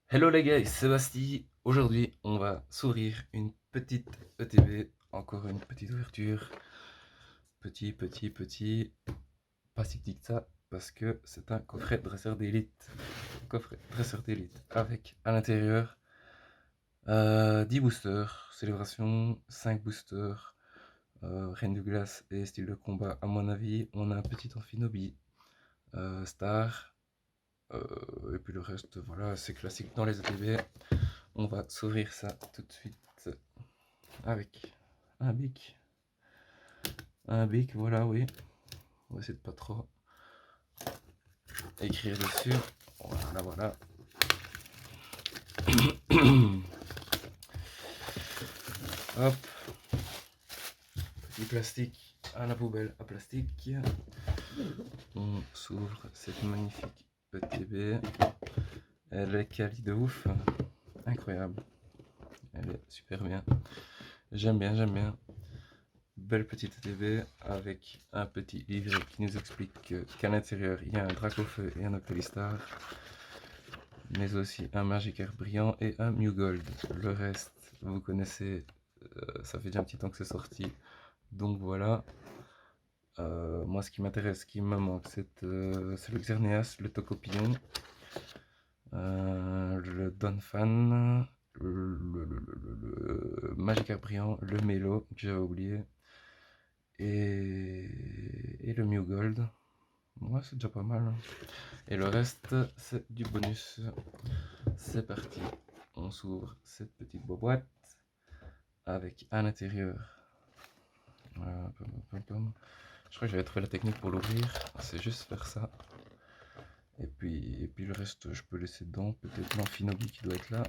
Hello les gars, c'est Bastille. Aujourd'hui, on va s'ouvrir une petite ETB. Encore une petite ouverture. Petit. Pas si petit que ça, parce que c'est un coffret dresseur d'élite. Coffret dresseur d'élite avec à l'intérieur 10 boosters. Célébration, 5 boosters. Reine de glace et style de combat. À mon avis, on a un petit Amphinobi. Star. Et puis le reste, voilà, c'est classique dans les ETB. On va s'ouvrir ça tout de suite avec un bic. Un bic, voilà, oui. On va essayer de pas trop écrire dessus. Voilà. Hop, petit plastique à la poubelle à plastique. On s'ouvre cette magnifique ETB. Elle est quali de ouf. Incroyable. Elle est super bien. J'aime bien. Belle petite ETB avec un petit livret qui nous explique qu'à l'intérieur il y a un Dracofeu et un Octolistar, mais aussi un Magikarp brillant et un Mew Gold. Le reste, vous connaissez, ça fait déjà un petit temps que c'est sorti, donc voilà. Moi, ce qui m'intéresse, ce qui me manque, c'est le Xerneas, le Tocopillon, le Donphan, le Magikarp brillant, le Mélo, que j'avais oublié, et le Mew Gold. Ouais, c'est déjà pas mal, hein. Et le reste, c'est du bonus. C'est parti. On s'ouvre cette petite boîte avec à l'intérieur. Voilà, je crois que j'avais trouvé la technique pour l'ouvrir. C'est juste faire ça. Et puis le reste, je peux laisser dedans. Peut-être l'Amphinobi qui doit être là.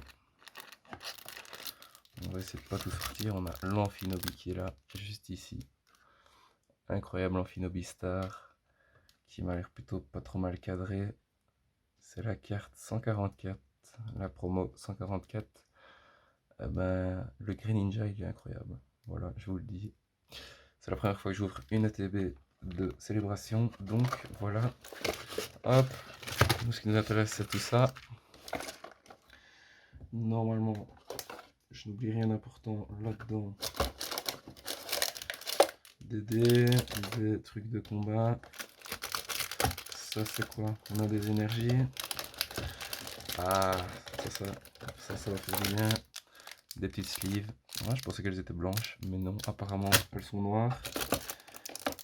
On va essayer de pas tout sortir. On a l'Amphinobi qui est là, juste ici. Incroyable Amphinobi Star, qui m'a l'air plutôt pas trop mal cadré. C'est la carte 144, la promo 144. Eh ben, le Green Ninja, il est incroyable. Voilà, je vous le dis. C'est la première fois que j'ouvre une ETB de célébration. Donc, voilà. Hop. Nous, ce qui nous intéresse, c'est tout ça. Normalement, je n'oublie rien d'important là-dedans. Des dés, des trucs de combat. Ça, c'est quoi? On a des énergies. Ah, ça va faire du bien. Des petites sleeves. Ouais, je pensais qu'elles étaient blanches, mais non, apparemment elles sont noires.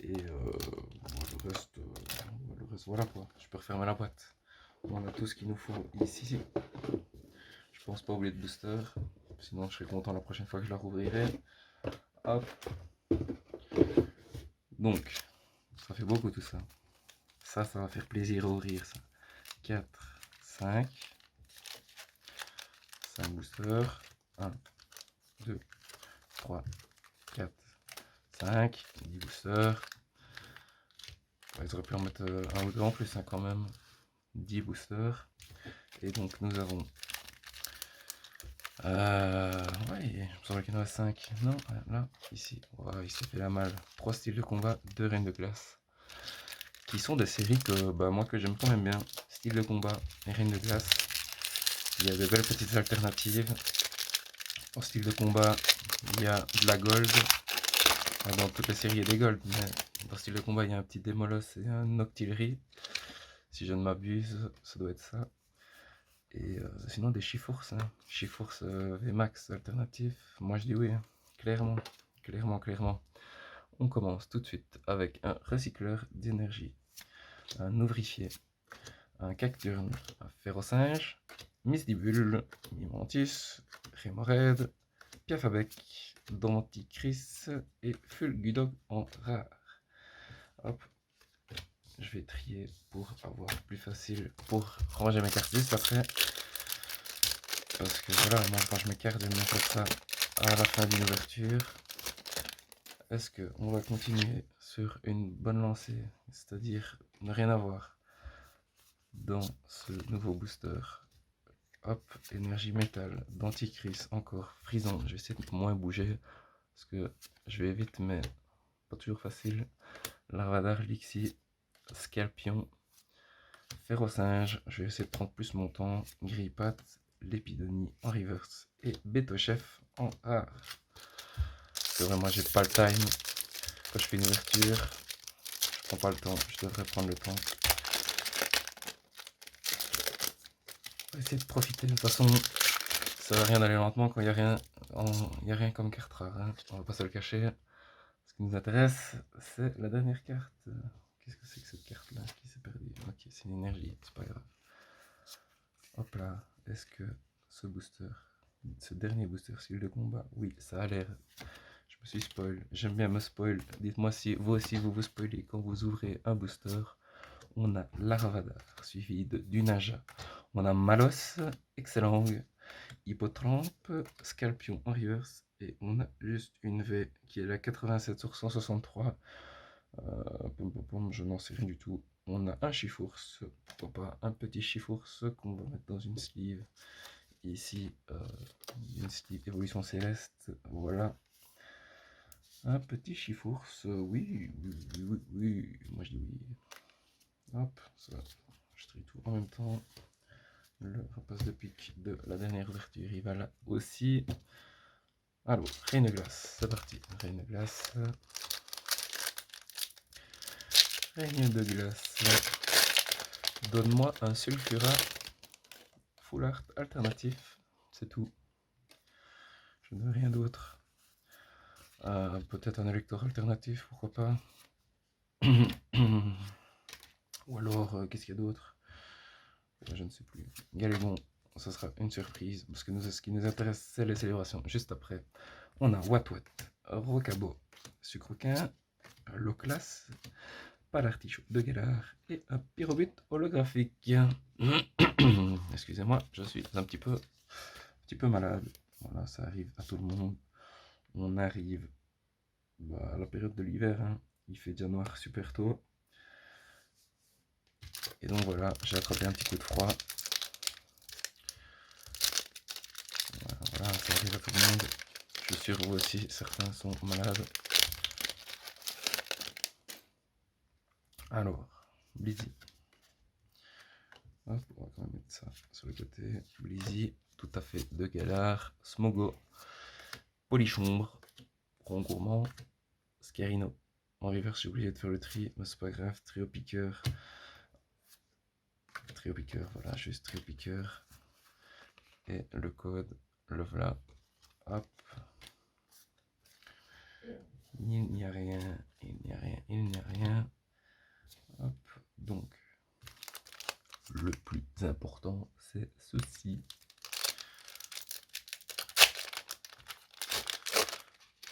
Et le reste, voilà quoi. Je peux refermer la boîte. On a tout ce qu'il nous faut ici. Je pense pas oublier de booster, sinon je serai content la prochaine fois que je la rouvrirai. Hop. Donc, ça fait beaucoup tout ça. Ça va faire plaisir à ouvrir ça. 4, 5 boosters. 1, 2, 3, 4, 5, 10 boosters. Ouais, ils auraient pu en mettre un ou deux en plus, hein, quand même. 10 boosters. Et donc nous avons... ouais, il me semble qu'il y en a 5. Non, là, ici. Ouais, il s'est fait la malle. 3 styles de combat, 2 reines de glace. Qui sont des séries que moi que j'aime quand même bien. Style de combat et reines de glace. Il y a de belles petites alternatives. En style de combat, il y a de la gold. Dans toutes les séries, il y a des gold, mais dans style de combat, il y a un petit Démolos et un Octillery. Si je ne m'abuse, ça doit être ça. Et sinon, des Chiforce, hein. Chiforce VMAX alternatif. Moi, je dis oui, hein. Clairement. On commence tout de suite avec un recycleur d'énergie, un ouvrifié, un Cacturne, un Ferrosinge, Misdibule, Mimantis, Rémoraide, Piafabec, Denticris et Fulgudog en rare. Hop, je vais trier pour avoir plus facile pour ranger mes cartes juste après. Parce que voilà, moi quand je m'écarte, j'aime bien faire ça à la fin d'une ouverture. Est-ce qu'on va continuer sur une bonne lancée, c'est-à-dire ne rien avoir dans ce nouveau booster? Hop, énergie métal, denticris, encore frisant. Je vais essayer de moins bouger parce que je vais vite, mais pas toujours facile. Larvadar, Lixie, Scalpion, Ferrosinge. Je vais essayer de prendre plus mon temps. Grippat, Lépidonie en reverse et Betochef en rare. C'est vrai, moi j'ai pas le time. Quand je fais une ouverture, je prends pas le temps. Je devrais prendre le temps. On va essayer de profiter. De toute façon, ça va rien d'aller lentement quand il n'y a rien comme carte rare. Hein. On va pas se le cacher. Ce qui nous intéresse, c'est la dernière carte. Qu'est-ce que c'est que cette carte là qui s'est perdue? Ok, c'est une énergie, c'est pas grave. Hop là, est-ce que ce booster, ce dernier booster style de combat, oui, ça a l'air. Je me suis spoil, j'aime bien me spoil. Dites-moi si vous aussi vous spoilez quand vous ouvrez un booster. On a Larvadar suivi du Naja. On a Malos, Excellent, Hippotrampe, Scalpion en reverse. Et on a juste une V qui est la 87 sur 163. Je n'en sais rien du tout. On a un Chifours, pourquoi pas un petit Chifours qu'on va mettre dans une sleeve. Ici, une sleeve évolution céleste. Voilà. Un petit Chifours, oui, moi je dis oui. Hop, ça, je trie tout en même temps. Le repasse de pique de la dernière ouverture, il va là aussi. Alors, Reine de glace, c'est parti. Reine de glace. Reine de glace. Donne-moi un Sulfura Full Art alternatif. C'est tout. Je ne veux rien d'autre. Peut-être un élector alternatif, pourquoi pas. Ou alors, qu'est-ce qu'il y a d'autre? Je ne sais plus. Galégon, ça sera une surprise. Parce que ce qui nous intéresse, c'est les célébrations. Juste après, on a Watwat, Rocabo, Sucroquin, Loclas, Palartichaut de Galard et un Pyrobut holographique. Excusez-moi, je suis un petit peu malade. Voilà, ça arrive à tout le monde. On arrive à la période de l'hiver. Hein. Il fait déjà noir super tôt. Et donc voilà, j'ai attrapé un petit coup de froid. Voilà, ça arrive à tout le monde. Je suis sûr vous aussi, certains sont malades. Alors, Blizzy. Hop, on va quand même mettre ça sur le côté. Blizzy, tout à fait de Galard. Smogo, Polichombre, Rongourmand, Scarino. En reverse, j'ai oublié de faire le tri, mais c'est pas grave. Trio piqueur. Trio piqueur, voilà, juste trio piqueur. Et le code, le voilà. Hop. Il n'y a rien, il n'y a rien, il n'y a rien. Hop, donc, le plus important, c'est ceci.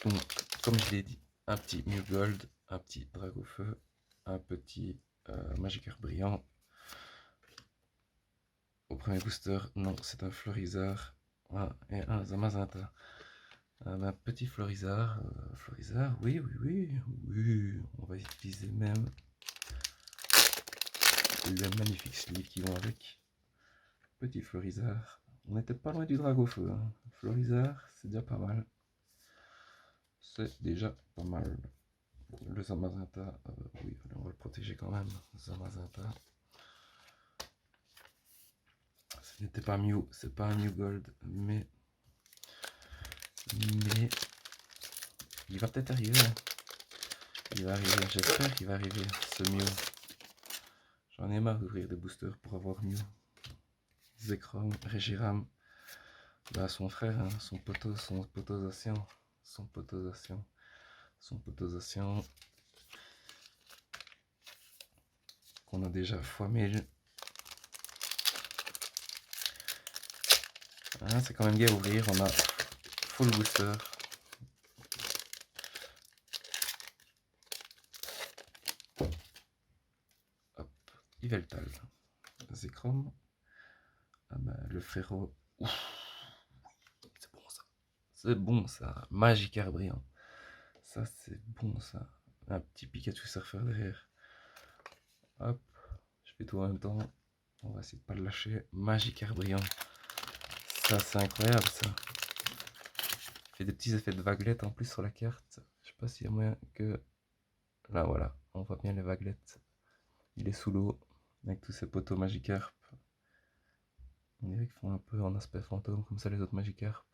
Donc, comme je l'ai dit, un petit Mew Gold, un petit Dragofeu, un petit Magikarp brillant. Au premier booster, non, c'est un Florizard et un Zamazenta. Un petit Florizard, oui, on va utiliser même le magnifique sleeve qui vont avec. Petit Florizard, on n'était pas loin du Dragofeu. Hein. Florizard, c'est déjà pas mal. C'est déjà pas mal. Le Zamazenta, oui, on va le protéger quand même. Zamazenta. Ce n'était pas Mew, c'est pas un Mew Gold, mais il va peut-être arriver. Hein. Il va arriver, j'espère qu'il va arriver, ce Mew. J'en ai marre d'ouvrir des boosters pour avoir Mew. Zekrom, Regiram, bah son frère, hein, son potosation, qu'on a déjà x1000. Ah, c'est quand même gai à ouvrir, on a full booster. Hop, Yveltal, Zekrom, ah bah, le frérot, c'est bon ça, c'est bon ça, Magikarp brillant, ça c'est bon ça, un petit Pikachu Surfer derrière, hop, je fais tout en même temps, on va essayer de pas le lâcher, Magikarp brillant, ça c'est incroyable ça, fait des petits effets de vaguelettes en plus sur la carte, je sais pas s'il y a moyen que, là voilà, on voit bien les vaguelettes, il est sous l'eau, avec tous ces poteaux Magikarp. On dirait qu'ils font un peu en aspect fantôme, comme ça les autres Magikarp.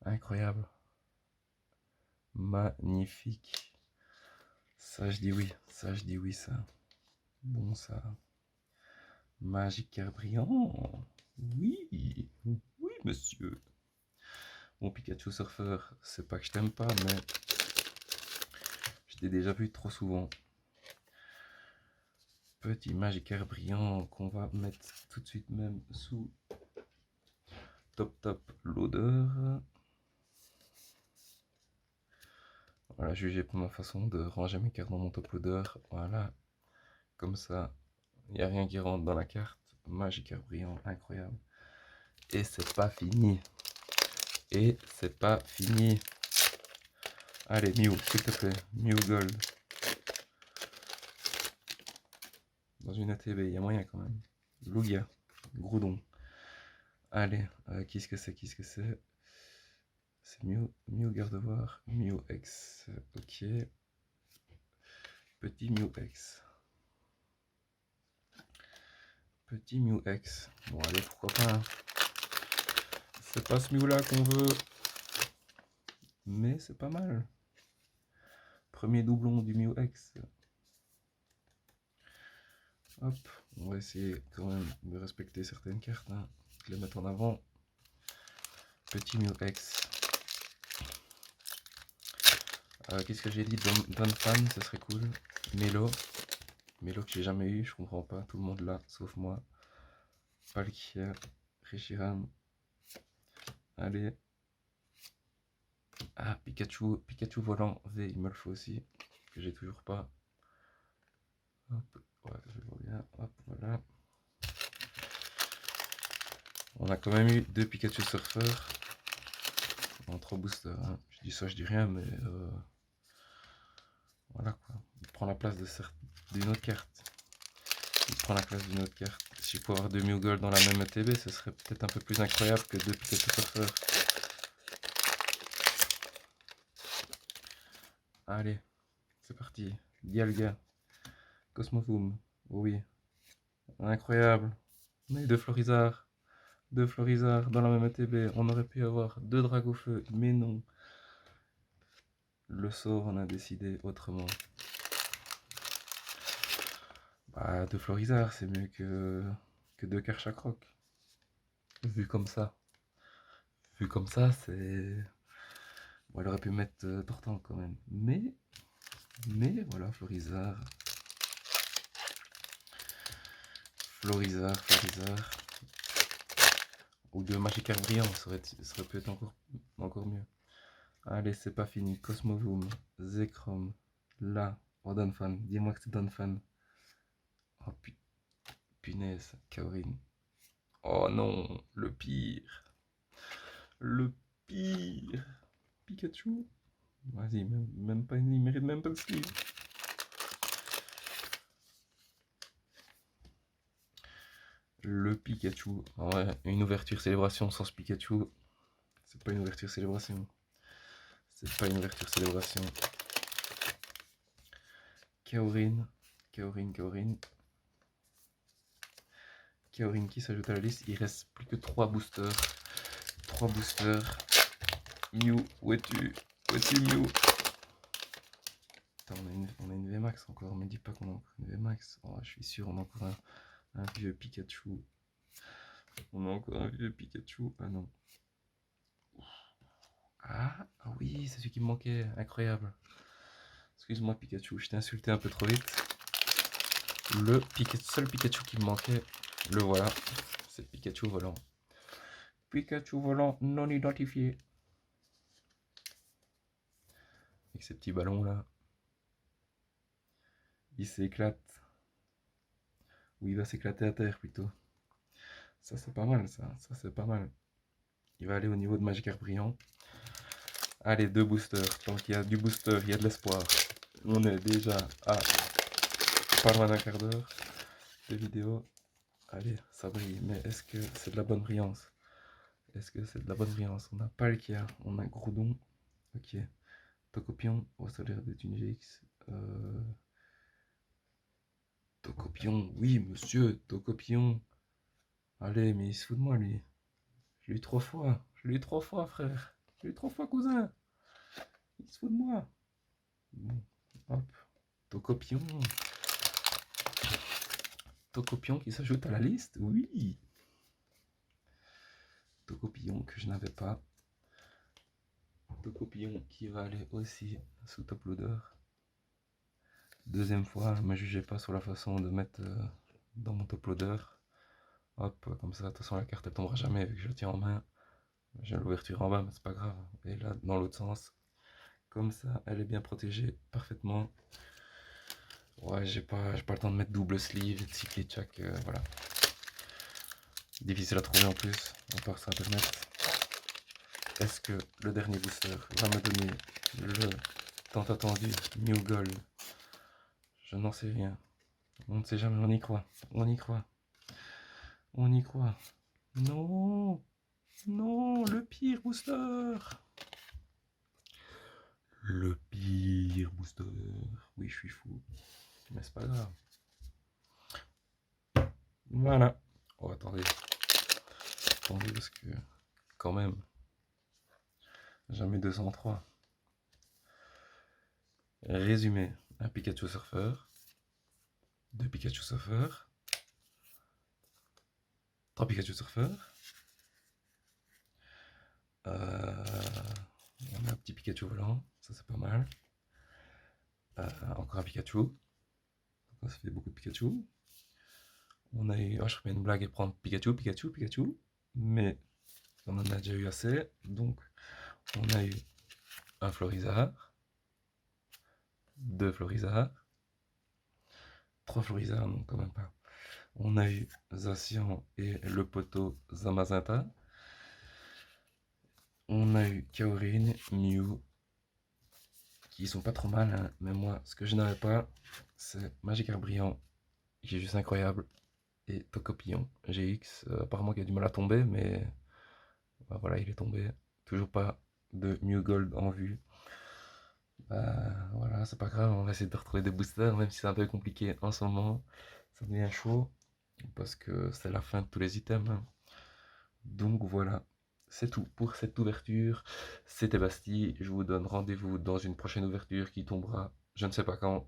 Incroyable. Magnifique. Ça, je dis oui. Ça, je dis oui, ça. Bon, ça. Magikarp brillant. Oui. Oui, monsieur. Bon, Pikachu Surfer, c'est pas que je t'aime pas, mais je t'ai déjà vu trop souvent. Petit Magikarp brillant qu'on va mettre tout de suite même sous top l'odeur. Voilà, jugez pour ma façon de ranger mes cartes dans mon top loader. Voilà, comme ça, il n'y a rien qui rentre dans la carte. Magikarp brillant, incroyable. Et c'est pas fini. Et c'est pas fini. Allez, Mew, s'il te plaît. Mew Gold. Dans une ATB, il y a moyen quand même. Lugia, Groudon. Allez, qu'est-ce que c'est, qu'est-ce que c'est? C'est Mew Gardevoir, Mew X. Ok. Petit Mew X. Petit Mew X. Bon, allez, pourquoi pas. Hein. C'est pas ce Mew là qu'on veut. Mais c'est pas mal. Premier doublon du Mew X. Hop, on va essayer quand même de respecter certaines cartes, hein, de les mettre en avant. Petit Mew X. Qu'est-ce que j'ai dit? Donphan, ce serait cool. Melo. Melo que j'ai jamais eu, je comprends pas. Tout le monde là, sauf moi. Palkia. Reshiram. Allez. Ah, Pikachu. Pikachu volant V, il me le faut aussi. Que j'ai toujours pas. Hop, ouais, je vois bien. Hop, voilà. On a quand même eu 2 Pikachu Surfer. En 3 boosters. Hein. Je dis ça, je dis rien, mais voilà quoi. Il prend la place d'une autre carte. Il prend la place d'une autre carte. Si je pouvais avoir 2 Mew Gold dans la même ETB, ce serait peut-être un peu plus incroyable que 2 Pikachu Surfer. Allez, c'est parti. Dialga. Cosmovoom. Oui. Incroyable. On a eu 2 Florizards. 2 Florizards dans la même ETB. On aurait pu avoir 2 Dragofeu, mais non. Le sort en a décidé autrement. Bah, 2 Florizards, c'est mieux que 2 Karchakroc. Vu comme ça. Vu comme ça, c'est... Bon, elle aurait pu mettre Tortank quand même. Mais voilà, Florizard. Florizard. Ou 2 Magikarp brillant, ça aurait pu être encore mieux. Allez, c'est pas fini. Cosmovoom, Zekrom, là. Oh, Donphan. Dis-moi que c'est Donphan. Oh, punaise, Kaorin. Oh non, le pire. Le pire. Pikachu. Vas-y, même pas, il mérite même pas de sleeve. Le Pikachu. Ouais, une ouverture célébration sans ce Pikachu. C'est pas une ouverture célébration. C'est pas une ouverture célébration. Kaorin. Kaorin qui s'ajoute à la liste. Il reste plus que 3 boosters. 3 boosters. Mew, où es-tu? Où es-tu, Mew? Attends, on a une VMAX encore. Me dis pas qu'on a encore une VMAX. Oh, je suis sûr, on a encore un vieux Pikachu. On a encore un vieux Pikachu. Ah non. Ah oui, c'est celui qui me manquait. Incroyable. Excuse-moi, Pikachu, je t'ai insulté un peu trop vite. Le seul Pikachu qui me manquait, le voilà. C'est Pikachu volant. Pikachu volant non identifié. Avec ces petits ballons là. Il s'éclate. Ou il va s'éclater à terre plutôt. Ça c'est pas mal ça. Ça c'est pas mal. Il va aller au niveau de Magikarp brillant. Allez, 2 boosters. Tant qu'il y a du booster, il y a de l'espoir. On est déjà à pas loin d'un quart d'heure de vidéo. Allez, ça brille. Mais est-ce que c'est de la bonne brillance? Est-ce que c'est de la bonne brillance? On a Palkia, on a Groudon. Ok. Tokopion. Oh, ça a l'air d'être une GX. Tokopion, oui, monsieur, Tokopion. Allez, mais il se fout de moi, lui. Je l'ai eu 3 fois. Je l'ai eu 3 fois, frère. Je l'ai eu 3 fois, cousin. Il se fout de moi. Bon, hop. Tocopion. Tocopion qui s'ajoute à la liste. Oui. Tocopillon que je n'avais pas. Tocopillon qui va aller aussi sous top loader. Deuxième fois, ne me jugez pas sur la façon de mettre dans mon top loader. Hop, comme ça, de toute façon la carte elle tombera jamais vu que je la tiens en main. J'ai l'ouverture en bas, mais c'est pas grave. Et là, dans l'autre sens, comme ça, elle est bien protégée parfaitement. Ouais, j'ai pas le temps de mettre double sleeve et de cycler chaque. Voilà. Difficile à trouver en plus, à part sur internet. Est-ce que le dernier booster va me donner le tant attendu New Gold? Je n'en sais rien. On ne sait jamais, on y croit. On y croit. On y croit. Non! Non! Le pire booster! Le pire booster. Oui, je suis fou. Mais c'est pas grave. Voilà. Oh, attendez. Attendez, parce que, quand même, jamais 203. Résumé. Un Pikachu surfeur. 2 Pikachu surfeurs. 3 Pikachu surfeurs. On a un petit Pikachu volant. Ça, c'est pas mal. Encore un Pikachu. Ça fait beaucoup de Pikachu. On a eu... Oh, je ferais une blague et prendre Pikachu, Pikachu, Pikachu. Mais on en a déjà eu assez. Donc, on a eu un Florizard. 2 Florizards. 3 Florizards, non, quand même pas. On a eu Zacian et le poteau Zamazenta. On a eu Kaorin, Mew, qui sont pas trop mal, hein. Mais moi, ce que je n'avais pas, c'est Magikarp Brillant, qui est juste incroyable, et Tocopillon GX, apparemment qui a du mal à tomber, mais bah, voilà, il est tombé. Toujours pas de Mew Gold en vue. Bah voilà, c'est pas grave, on va essayer de retrouver des boosters, même si c'est un peu compliqué en ce moment. Ça devient chaud, parce que c'est la fin de tous les items, hein. Donc voilà, c'est tout pour cette ouverture. C'était Bastille, je vous donne rendez-vous dans une prochaine ouverture qui tombera, je ne sais pas quand,